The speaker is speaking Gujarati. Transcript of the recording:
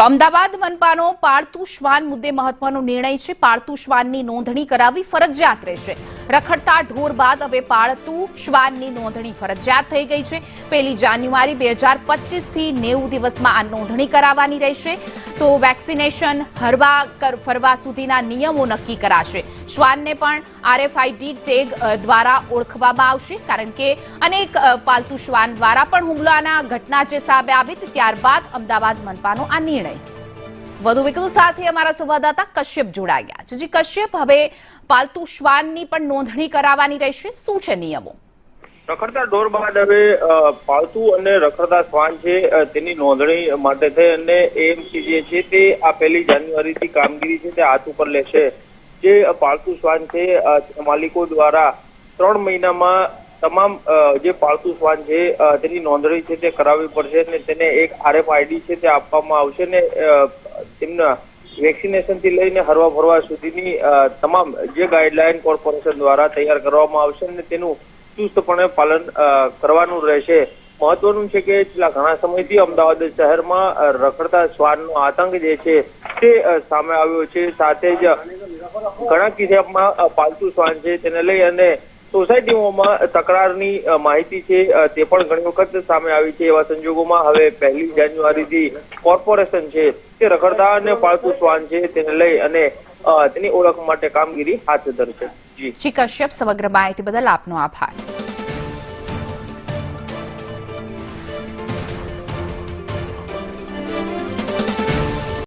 અમદાવાદ મનપાનો પાળતુ શ્વાન મુદ્દે મહત્વનો નિર્ણય છે। પાળતુ શ્વાનની નોંધણી કરાવવી ફરજિયાત રહેશે। રખડતા ઢોર બાદ હવે પાળતુ શ્વાનની નોંધણી ફરજિયાત થઈ ગઈ છે। 1 જાન્યુઆરી 2025 થી 90 દિવસમાં આ નોંધણી કરાવવાની રહેશે। તો વેક્સિનેશન ફરવા સુધીના નિયમો નક્કી કરાશે। શ્વાનને પણ RFID ટેગ દ્વારા ઓળખવામાં આવશે, કારણ કે અનેક પાલતુ શ્વાન દ્વારા પણ હુમલાના ઘટના જે સામે આવી હતી ત્યારબાદ અમદાવાદ મનપાનો આ નિર્ણય। વધુ વિગતો સાથે અમારા સંવાદદાતા કશ્યપ જોડાયા છે। જી કશ્યપ, હવે પાલતુ શ્વાનની પણ નોંધણી કરાવવાની રહેશે, શું છે નિયમો? રખડતા ઢોર બાદ હવે પાલતુ અને રખડતા શ્વાન છે તેની નોંધણી માટે થઈ અને AMC જે છે તે આ 1 જાન્યુઆરીથી કામગીરી છે તે હાથ ઉપર લેશે। જે પાલતુ શ્વાન છે માલિકો દ્વારા 3 મહિનામાં તમામ જે પાલતુ શ્વાન છે તેની નોંધણી છે તે કરાવવી પડશે અને તેને એક RFID છે તે આપવામાં આવશે ને તેમના વેક્સિનેશન થી લઈને હરવા ફરવા સુધીની તમામ જે ગાઈડલાઈન કોર્પોરેશન દ્વારા તૈયાર કરવામાં આવશે અને તેનું ચુસ્તપણે પાલન કરવાનું રહેશે। મહત્વનું છે કે છેલ્લા ઘણા સમયથી અમદાવાદ શહેરમાં રખડતા શ્વાનનો આતંક જે છે તે સામે આવ્યો છે। સાથે જ ઘણા કિસ્સામાં પાલતુ શ્વાન છે તેને લઈ અને સોસાયટીઓમાં તકરારની માહિતી છે તે પણ ઘણી વખત સામે આવી છે। એવા સંજોગોમાં હવે 1 જાન્યુઆરીથી કોર્પોરેશન છે તે રખડતા અને પાલતુ શ્વાન છે તેને લઈ અને તેની ઓળખ માટે કામગીરી હાથ ધરશે। જી કશ્યપ, સમગ્ર માહિતી બદલ આપનો આભાર।